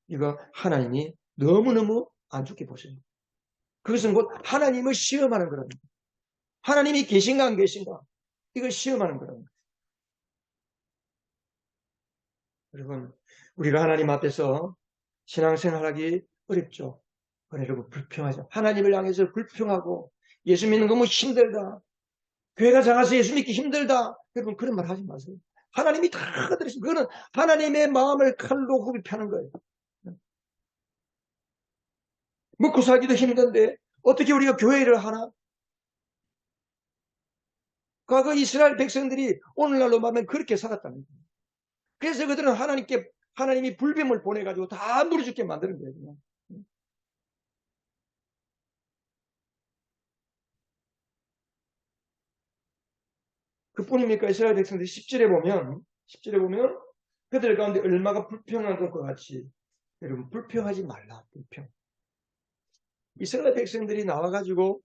이거 하나님이 너무너무 안 좋게 보십니다. 그것은 곧 하나님을 시험하는 거랍니다. 하나님이 계신가 안 계신가 이걸 시험하는 거랍니다. 여러분 우리가 하나님 앞에서 신앙생활하기 어렵죠. 여러분 불평하죠. 하나님을 향해서 불평하고 예수 믿는 거 너무 힘들다. 교회가 작아서 예수 믿기 힘들다. 여러분 그런 말 하지 마세요. 하나님이 다 들으시고 그거는 하나님의 마음을 칼로 굽이 펴는 거예요. 먹고 살기도 힘든데 어떻게 우리가 교회를 하나? 과거 이스라엘 백성들이 오늘날로 말하면 그렇게 살았다는 거예요. 그래서 그들은 하나님이 불뱀을 보내가지고 다 물어 죽게 만드는 거예요. 그뿐입니까? 이스라엘 백성들이 10절에 보면 그들 가운데 얼마가 불평한 것과 같이 여러분, 불평하지 말라. 불평. 이스라엘 백성들이 나와가지고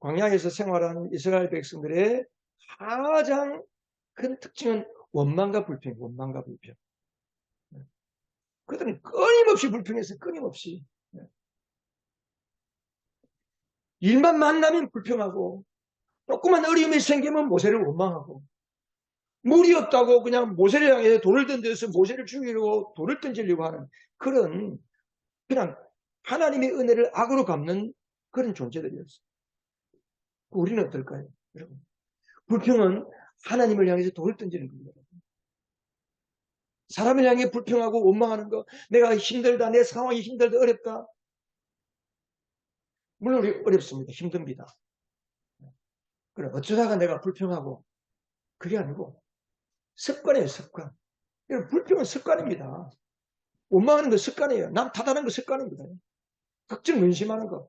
광야에서 생활하는 이스라엘 백성들의 가장 큰 특징은 원망과 불평, 원망과 불평. 그들은 끊임없이 불평해서 끊임없이. 일만 만나면 불평하고, 조그만 어려움이 생기면 모세를 원망하고, 물이 없다고 그냥 모세를 향해 돌을 던져서 모세를 죽이려고 돌을 던지려고 하는 그런, 그냥 하나님의 은혜를 악으로 갚는 그런 존재들이었어요. 우리는 어떨까요? 여러분, 불평은 하나님을 향해서 돌을 던지는 겁니다. 사람을 향해 불평하고 원망하는 거, 내가 힘들다, 내 상황이 힘들다, 어렵다. 물론 우리 어렵습니다. 힘듭니다. 그래, 어쩌다가 내가 불평하고, 그게 아니고, 습관이에요, 습관. 여러분, 불평은 습관입니다. 원망하는 거 습관이에요. 남 탓하는 거 습관입니다. 걱정, 근심하는 거.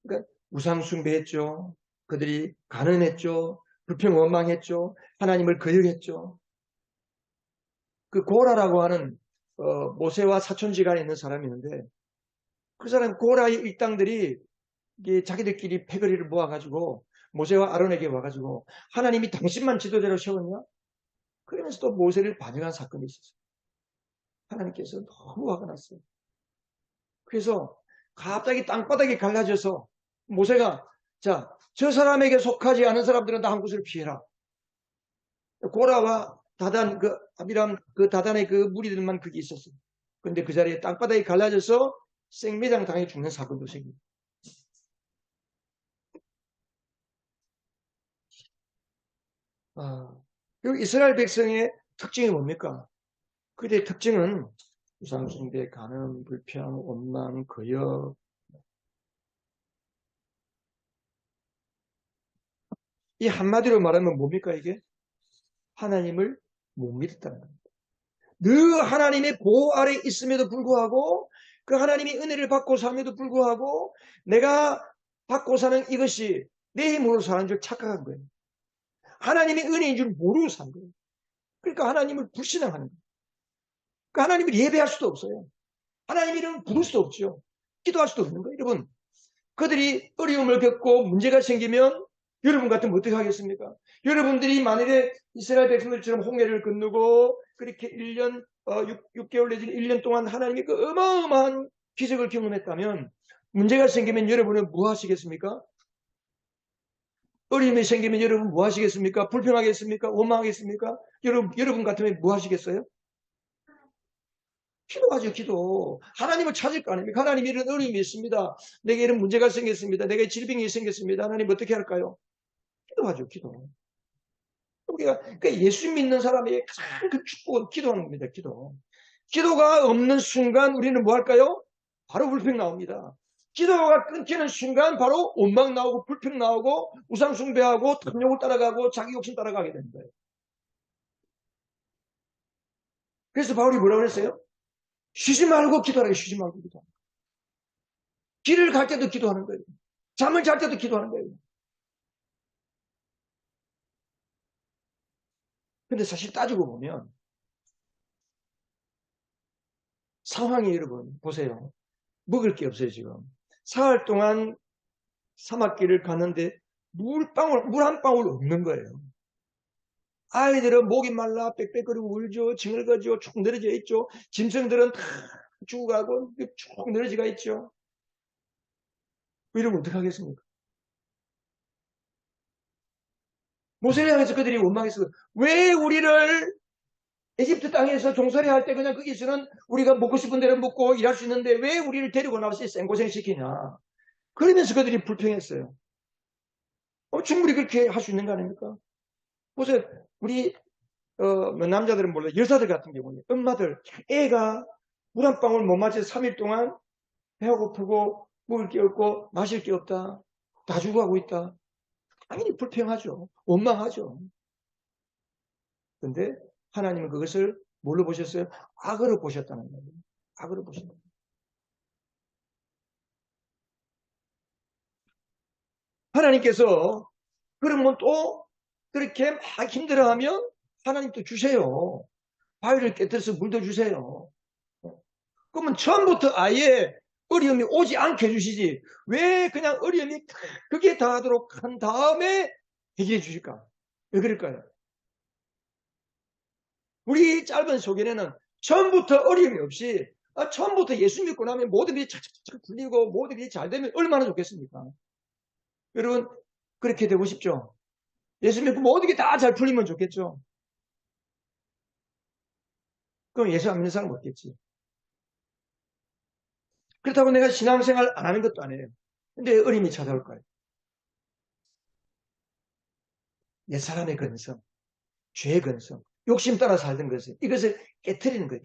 그러니까 우상숭배했죠. 그들이 가난했죠. 불평 원망했죠. 하나님을 거역했죠. 그 고라라고 하는 모세와 사촌지간에 있는 사람이 있는데 그 사람 고라의 일당들이 자기들끼리 패거리를 모아가지고 모세와 아론에게 와가지고 하나님이 당신만 지도자로 세웠냐? 그러면서 또 모세를 반역한 사건이 있었어요. 하나님께서 너무 화가 났어요. 그래서 갑자기 땅바닥이 갈라져서 모세가 자, 저 사람에게 속하지 않은 사람들은 다 한 곳을 피해라. 고라와 다단, 아비람, 다단의 그 무리들만 거기 있었어요. 그런데 그 자리에 땅바닥이 갈라져서 생매장 당해 죽는 사건도 생깁니다. 여기 이스라엘 백성의 특징이 뭡니까? 그들의 특징은 우상숭배, 간음, 불평, 원망, 거역. 이 한마디로 말하면 뭡니까 이게? 하나님을 못 믿었다는 겁니다. 늘 하나님의 보호 아래 있음에도 불구하고 그 하나님이 은혜를 받고 삶에도 불구하고 내가 받고 사는 이것이 내 힘으로 사는 줄 착각한 거예요. 하나님의 은혜인 줄 모르고 산 거예요. 그러니까 하나님을 불신앙하는 거예요. 그러니까 하나님을 예배할 수도 없어요. 하나님 이름을 부를 수도 없죠. 기도할 수도 없는 거예요. 여러분, 그들이 어려움을 겪고 문제가 생기면 여러분 같으면 어떻게 하겠습니까? 여러분들이 만일에 이스라엘 백성들처럼 홍해를 건너고 그렇게 1년, 6개월 내지 1년 동안 하나님의 그 어마어마한 기적을 경험했다면 문제가 생기면 여러분은 뭐 하시겠습니까? 어려움이 생기면 여러분 뭐 하시겠습니까? 불평하겠습니까? 원망하겠습니까? 여러분 같으면 뭐 하시겠어요? 기도하죠, 기도. 하나님을 찾을 거 아닙니까? 하나님 이런 어려움이 있습니다. 내게 이런 문제가 생겼습니다. 내게 질병이 생겼습니다. 하나님 어떻게 할까요? 기도하죠, 기도. 우리가 그러니까 예수 믿는 사람에게 가장 그 축복은 기도하는 겁니다, 기도. 기도가 없는 순간 우리는 뭐 할까요? 바로 불평 나옵니다. 기도가 끊기는 순간 바로 원망 나오고 불평 나오고 우상숭배하고 탐욕을 따라가고 자기 욕심 따라가게 되는 거예요. 그래서 바울이 뭐라고 그랬어요? 쉬지 말고 기도하라. 쉬지 말고 기도하라. 길을 갈 때도 기도하는 거예요. 잠을 잘 때도 기도하는 거예요. 근데 사실 따지고 보면 상황이 여러분 보세요. 먹을 게 없어요 지금. 사흘 동안 사막길을 갔는데 물 한 방울 없는 거예요. 아이들은 목이 말라 빽빽거리고 울죠. 징을거지고 쭉 늘어져 있죠. 짐승들은 다 죽어가고 쭉 늘어지가 있죠. 이러면 어떡하겠습니까? 모세를 향해서 그들이 원망했어요. 왜 우리를 에집트 땅에서 종살이 할 때 그냥 거기서는 우리가 먹고 싶은 대로 먹고 일할 수 있는데 왜 우리를 데리고 나와서 생고생 시키냐. 그러면서 그들이 불평했어요. 충분히 그렇게 할 수 있는 거 아닙니까? 보세요. 우리 뭐 남자들은 몰라 여자들 같은 경우는 엄마들 애가 물 한 방울 못 마셔 3일 동안 배가 고프고 먹을 게 없고 마실 게 없다. 다 죽어가고 있다. 당연히 불평하죠. 원망하죠. 근데 하나님은 그것을 뭘로 보셨어요? 악으로 보셨다는 거예요. 악으로 보신다. 하나님께서 그러면 또 그렇게 막 힘들어하면 하나님 또 주세요. 바위를 깨뜨려서 물도 주세요. 그러면 처음부터 아예 어려움이 오지 않게 해주시지. 왜 그냥 어려움이 크게 당하도록 한 다음에 해결해 주실까? 왜 그럴까요? 우리 짧은 소견에는 처음부터 어려움이 없이 처음부터 예수 믿고 나면 모든 일이 착착착 풀리고 모든 일이 잘 되면 얼마나 좋겠습니까? 여러분 그렇게 되고 싶죠? 예수 믿고 모든 게 다 잘 풀리면 좋겠죠? 그럼 예수 안 믿는 사람은 없겠지. 그렇다고 내가 신앙생활 안 하는 것도 아니에요. 근데 어려움이 찾아올 거예요. 옛사람의 근성, 죄의 근성, 욕심 따라 살던 것을 이것을 깨트리는 거예요.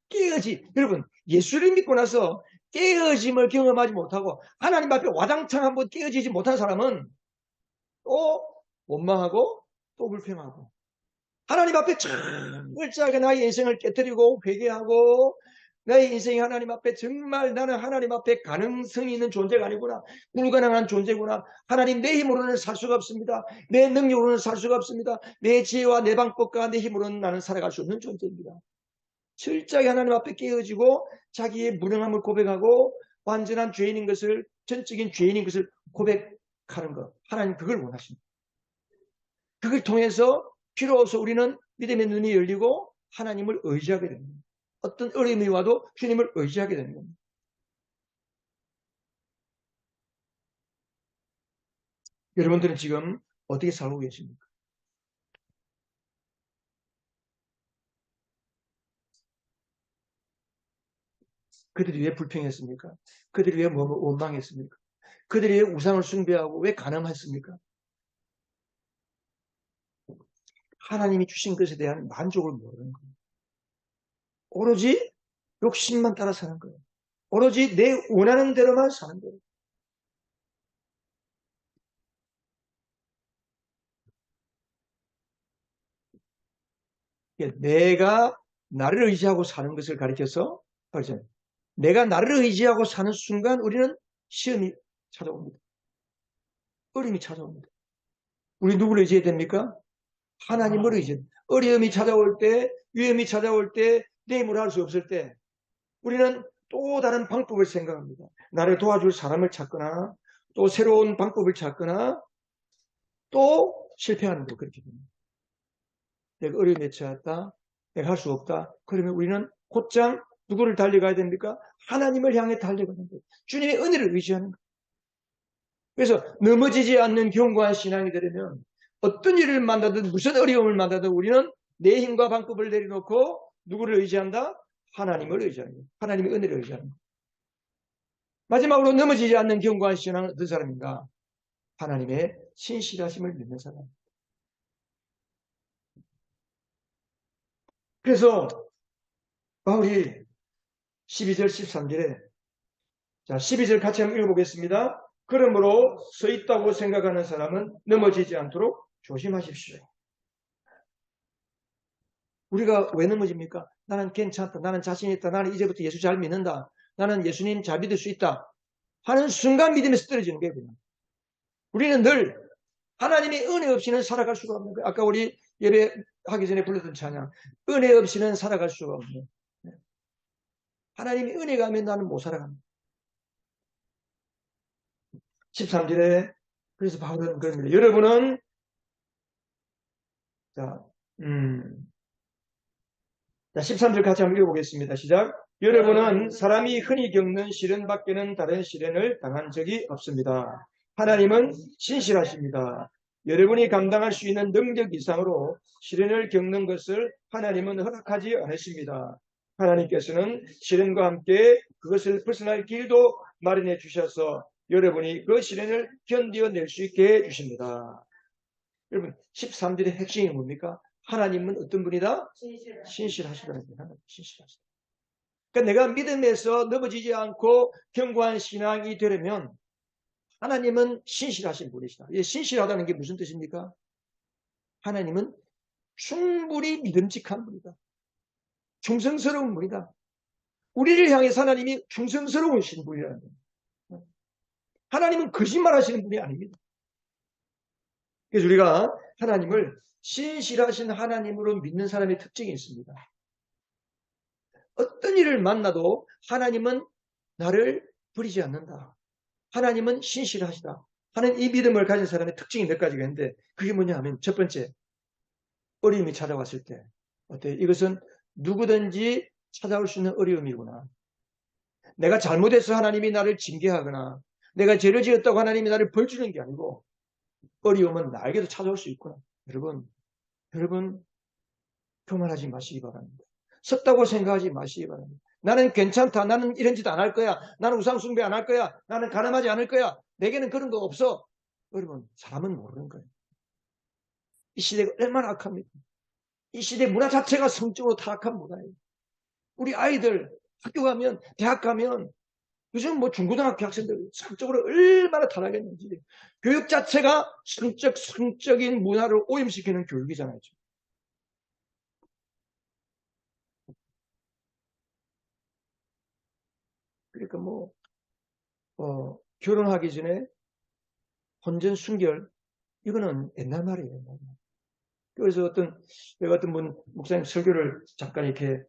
깨어지. 여러분 예수를 믿고 나서 깨어짐을 경험하지 못하고 하나님 앞에 와장창 한번 깨어지지 못한 사람은 또 원망하고 또 불평하고 하나님 앞에 철저하게 나의 인생을 깨뜨리고 회개하고 나의 인생이 하나님 앞에 정말 나는 하나님 앞에 가능성이 있는 존재가 아니구나. 불가능한 존재구나. 하나님 내 힘으로는 살 수가 없습니다. 내 능력으로는 살 수가 없습니다. 내 지혜와 내 방법과 내 힘으로는 나는 살아갈 수 없는 존재입니다. 철저하게 하나님 앞에 깨어지고 자기의 무능함을 고백하고 완전한 죄인인 것을 전적인 죄인인 것을 고백하는 것. 하나님 그걸 원하십니다. 그걸 통해서 비로소 우리는 믿음의 눈이 열리고 하나님을 의지하게 됩니다. 어떤 어려움이 와도 주님을 의지하게 되는 겁니다. 여러분들은 지금 어떻게 살고 계십니까? 그들이 왜 불평했습니까? 그들이 왜 원망했습니까? 그들이 왜 우상을 숭배하고 왜 간음했습니까? 하나님이 주신 것에 대한 만족을 모르는 거예요. 오로지 욕심만 따라 사는 거예요. 오로지 내 원하는 대로만 사는 거예요. 내가 나를 의지하고 사는 것을 가리켜서 내가 나를 의지하고 사는 순간 우리는 시험이 찾아옵니다. 어려움이 찾아옵니다. 우리 누구를 의지해야 됩니까? 하나님을 의지해야 됩니다. 어려움이 찾아올 때, 위험이 찾아올 때, 내 힘으로 할 수 없을 때 우리는 또 다른 방법을 생각합니다. 나를 도와줄 사람을 찾거나 또 새로운 방법을 찾거나 또 실패하는 거 그렇게 됩니다. 내가 어려움에 처했다. 내가 할 수 없다. 그러면 우리는 곧장 누구를 달려가야 됩니까? 하나님을 향해 달려가는 거예요. 주님의 은혜를 의지하는 거예요. 그래서 넘어지지 않는 견고한 신앙이 되려면 어떤 일을 만나든 무슨 어려움을 만나든 우리는 내 힘과 방법을 내려놓고 누구를 의지한다? 하나님을 의지하는 거예요. 하나님의 은혜를 의지하는 거예요. 마지막으로 넘어지지 않는 견고한 신앙은 어떤 사람인가? 하나님의 신실하심을 믿는 사람. 그래서 바울이 12절 13절에 자 12절 같이 한번 읽어보겠습니다. 그러므로 서 있다고 생각하는 사람은 넘어지지 않도록 조심하십시오. 우리가 왜 넘어집니까? 나는 괜찮다. 나는 자신 있다. 나는 이제부터 예수 잘 믿는다. 나는 예수님 잘 믿을 수 있다. 하는 순간 믿음에서 떨어지는 거예요. 그냥. 우리는 늘 하나님의 은혜 없이는 살아갈 수가 없는 거예요. 아까 우리 예배하기 전에 불렀던 찬양. 은혜 없이는 살아갈 수가 없는 거예요. 하나님의 은혜가 하면 나는 못 살아갑니다. 13절에 그래서 바울은 그럽니다. 여러분은 자 13절 같이 한번 읽어보겠습니다. 시작. 여러분은 사람이 흔히 겪는 시련 밖에는 다른 시련을 당한 적이 없습니다. 하나님은 신실하십니다. 여러분이 감당할 수 있는 능력 이상으로 시련을 겪는 것을 하나님은 허락하지 않으십니다. 하나님께서는 시련과 함께 그것을 벗어날 길도 마련해 주셔서 여러분이 그 시련을 견뎌낼 수 있게 해주십니다. 여러분 13절의 핵심이 뭡니까? 하나님은 어떤 분이다? 신실하시다는 거예요. 신실하시다. 그러니까 내가 믿음에서 넘어지지 않고 견고한 신앙이 되려면 하나님은 신실하신 분이시다. 신실하다는 게 무슨 뜻입니까? 하나님은 충분히 믿음직한 분이다. 충성스러운 분이다. 우리를 향해서 하나님이 충성스러우신 분이라는 거예요. 하나님은 거짓말하시는 분이 아닙니다. 그래서 우리가 하나님을 신실하신 하나님으로 믿는 사람의 특징이 있습니다. 어떤 일을 만나도 하나님은 나를 버리지 않는다. 하나님은 신실하시다 하는 이 믿음을 가진 사람의 특징이 몇 가지가 있는데, 그게 뭐냐 하면, 첫 번째, 어려움이 찾아왔을 때 어때? 이것은 누구든지 찾아올 수 있는 어려움이구나. 내가 잘못해서 하나님이 나를 징계하거나 내가 죄를 지었다고 하나님이 나를 벌 주는 게 아니고, 어려움은 나에게도 찾아올 수 있구나. 여러분 교만하지 마시기 바랍니다. 섰다고 생각하지 마시기 바랍니다. 나는 괜찮다. 나는 이런 짓 안 할 거야. 나는 우상숭배 안 할 거야. 나는 가늠하지 않을 거야. 내게는 그런 거 없어. 여러분, 사람은 모르는 거예요. 이 시대가 얼마나 악합니까? 이 시대 문화 자체가 성적으로 타락한 문화예요. 우리 아이들 학교 가면, 대학 가면, 요즘 뭐 중고등학교 학생들 성적으로 얼마나 타락했는지. 교육 자체가 성적인 문화를 오염시키는 교육이잖아요. 그러니까 결혼하기 전에 혼전 순결, 이거는 옛날 말이에요. 그래서 내가 어떤 목사님 설교를 잠깐 이렇게,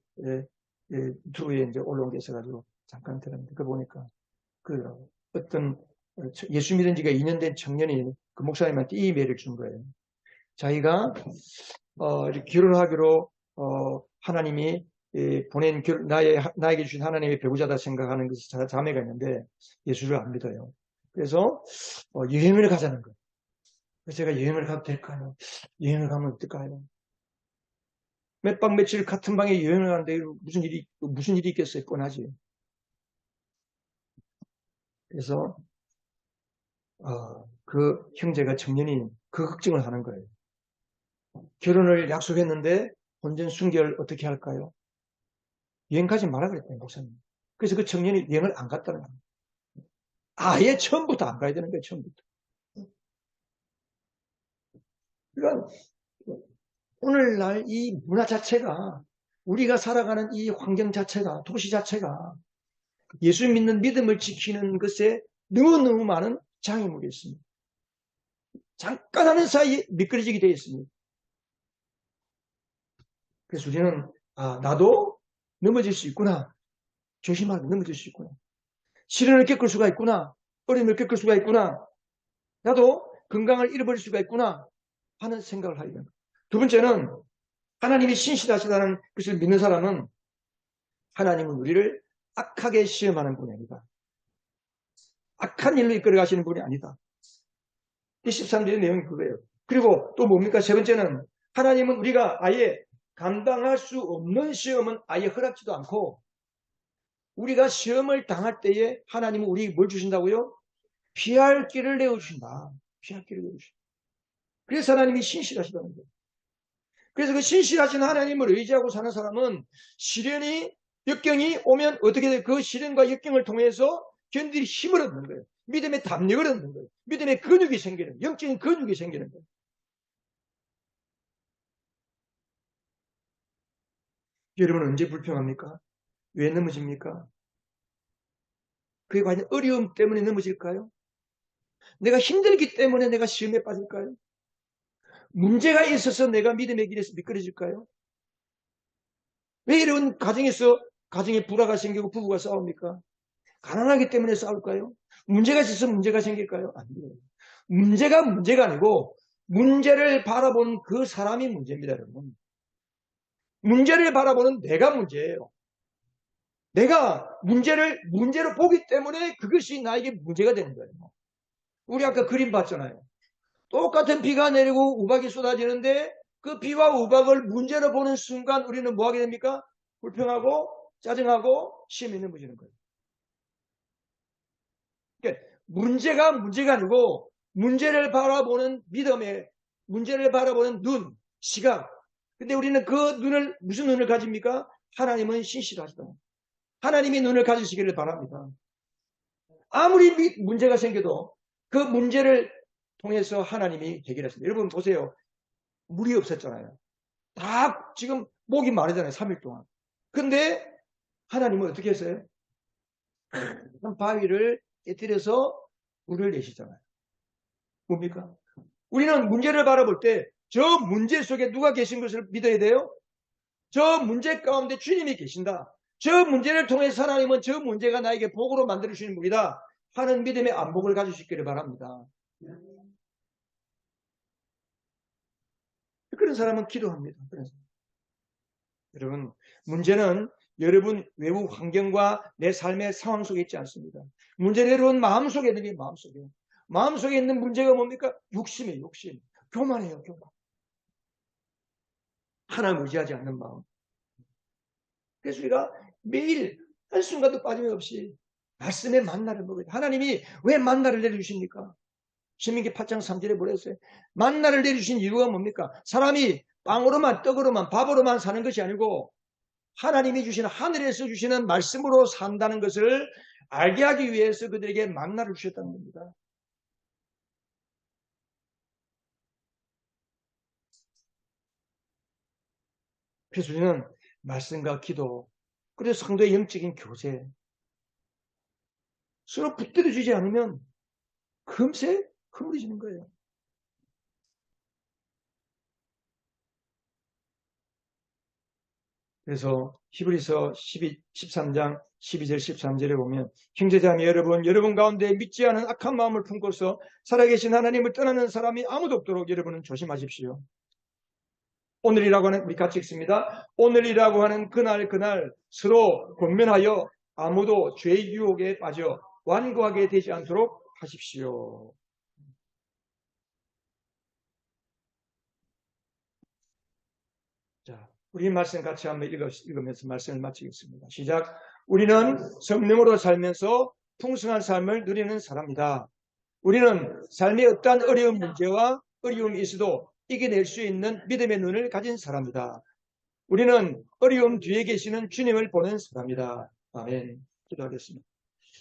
유튜브에 이제 올라온 게 있어가지고 잠깐 들었는데, 그 보니까, 어떤 예수 믿은 지가 2년 된 청년이 그 목사님한테 이 이메일을 준 거예요. 자기가, 이렇게 결혼하기로, 하나님이 나에게 주신 하나님의 배우자다 생각하는 자매가 있는데, 예수를 안 믿어요. 그래서, 여행을 가자는 거예요. 그래서 제가 여행을 가도 될까요? 여행을 가면 어떨까요? 몇 박 며칠 같은 방에 여행을 가는데 무슨 일이 있겠어요? 뻔하지. 그래서 그 형제가 청년이 그 걱정을 하는 거예요. 결혼을 약속했는데 혼전 순결 어떻게 할까요? 여행 가지 말라 그랬대요, 목사님. 그래서 그 청년이 여행을 안 갔다는 거예요. 아예 처음부터 안 가야 되는 거예요, 처음부터. 그러니까 오늘날 이 문화 자체가, 우리가 살아가는 이 환경 자체가, 도시 자체가 예수 믿는 믿음을 지키는 것에 너무너무 많은 장애물이 있습니다. 잠깐 하는 사이에 미끄러지게 되어 있습니다. 그래서 우리는 나도 넘어질 수 있구나. 조심하게 넘어질 수 있구나. 시련을 겪을 수가 있구나. 어려움을 겪을 수가 있구나. 나도 건강을 잃어버릴 수가 있구나 하는 생각을 하게 됩니다. 두 번째는, 하나님이 신실하시다는 것을 믿는 사람은, 하나님은 우리를 악하게 시험하는 분이 아니다. 악한 일로 이끌어 가시는 분이 아니다. 이 13절의 내용이 그거예요. 그리고 또 뭡니까? 세 번째는, 하나님은 우리가 아예 감당할 수 없는 시험은 아예 허락지도 않고, 우리가 시험을 당할 때에 하나님은 우리에게 뭘 주신다고요? 피할 길을 내어주신다. 피할 길을 내어주신다. 그래서 하나님이 신실하시다는 거예요. 그래서 그 신실하신 하나님을 의지하고 사는 사람은 시련이, 역경이 오면 어떻게 돼? 그 시련과 역경을 통해서 견딜 힘을 얻는 거예요. 믿음의 담력을 얻는 거예요. 믿음의 근육이 생기는, 영적인 근육이 생기는 거예요. 여러분 언제 불평합니까? 왜 넘어집니까? 그게 과연 어려움 때문에 넘어질까요? 내가 힘들기 때문에 내가 시험에 빠질까요? 문제가 있어서 내가 믿음의 길에서 미끄러질까요? 왜 이런 가정에 불화가 생기고 부부가 싸웁니까? 가난하기 때문에 싸울까요? 문제가 있어서 문제가 생길까요? 아니에요. 문제가 아니고 문제를 바라보는 그 사람이 문제입니다, 여러분. 문제를 바라보는 내가 문제예요. 내가 문제로 보기 때문에 그것이 나에게 문제가 되는 거예요. 우리 아까 그림 봤잖아요. 똑같은 비가 내리고 우박이 쏟아지는데 그 비와 우박을 문제로 보는 순간 우리는 뭐 하게 됩니까? 불평하고 짜증하고 시험에 넘어지는 거예요. 그러니까 문제가 아니고 문제를 바라보는 믿음의, 문제를 바라보는 눈, 시각. 근데 우리는 그 눈을, 무슨 눈을 가집니까? 하나님은 신실하시다. 하나님이 눈을 가지시기를 바랍니다. 아무리 문제가 생겨도 그 문제를 통해서 하나님이 해결하십니다. 여러분 보세요. 물이 없었잖아요. 다 지금 목이 마르잖아요. 3일 동안. 근데 하나님은 어떻게 했어요? 바위를 깨뜨려서 물을 내시잖아요. 뭡니까? 우리는 문제를 바라볼 때 저 문제 속에 누가 계신 것을 믿어야 돼요? 저 문제 가운데 주님이 계신다. 저 문제를 통해서 하나님은 저 문제가 나에게 복으로 만들어주시는 분이다 하는 믿음의 안목을 가지시기를 바랍니다. 그런 사람은 기도합니다. 여러분, 문제는 여러분 외부 환경과 내 삶의 상황 속에 있지 않습니다. 문제는 여러분 마음속에 있는 게 마음속에. 마음속에 있는 문제가 뭡니까? 욕심이에요. 욕심. 교만해요. 교만. 하나님 의지하지 않는 마음. 그래서 우리가 매일 한순간도 빠짐없이 말씀의 만나를 먹어야 돼. 하나님이 왜 만나를 내려주십니까? 신명기 8장 3절에 뭐라 했어요? 만나를 내려주신 이유가 뭡니까? 사람이 빵으로만 떡으로만 밥으로만 사는 것이 아니고 하나님이 주시는 하늘에서 주시는 말씀으로 산다는 것을 알게 하기 위해서 그들에게 만나를 주셨다는 겁니다. 그래서 우리는 말씀과 기도, 그리고 성도의 영적인 교제, 서로 붙들어주지 않으면 금세 흐물어지는 거예요. 그래서 히브리서 13장 12절 13절에 보면 형제자매 여러분 가운데 믿지 않은 악한 마음을 품고서 살아계신 하나님을 떠나는 사람이 아무도 없도록 여러분은 조심하십시오. 오늘이라고 하는, 우리 같이 읽습니다. 오늘이라고 하는 그날 서로 권면하여 아무도 죄의 유혹에 빠져 완고하게 되지 않도록 하십시오. 자, 우리 말씀 같이 한번 읽으면서 말씀을 마치겠습니다. 시작. 우리는 성령으로 살면서 풍성한 삶을 누리는 사람이다. 우리는 삶의 어떠한 어려운 문제와 어려움이 있어도 이겨낼 수 있는 믿음의 눈을 가진 사람이다. 우리는 어려움 뒤에 계시는 주님을 보는 사람이다. 아멘. 기도하겠습니다.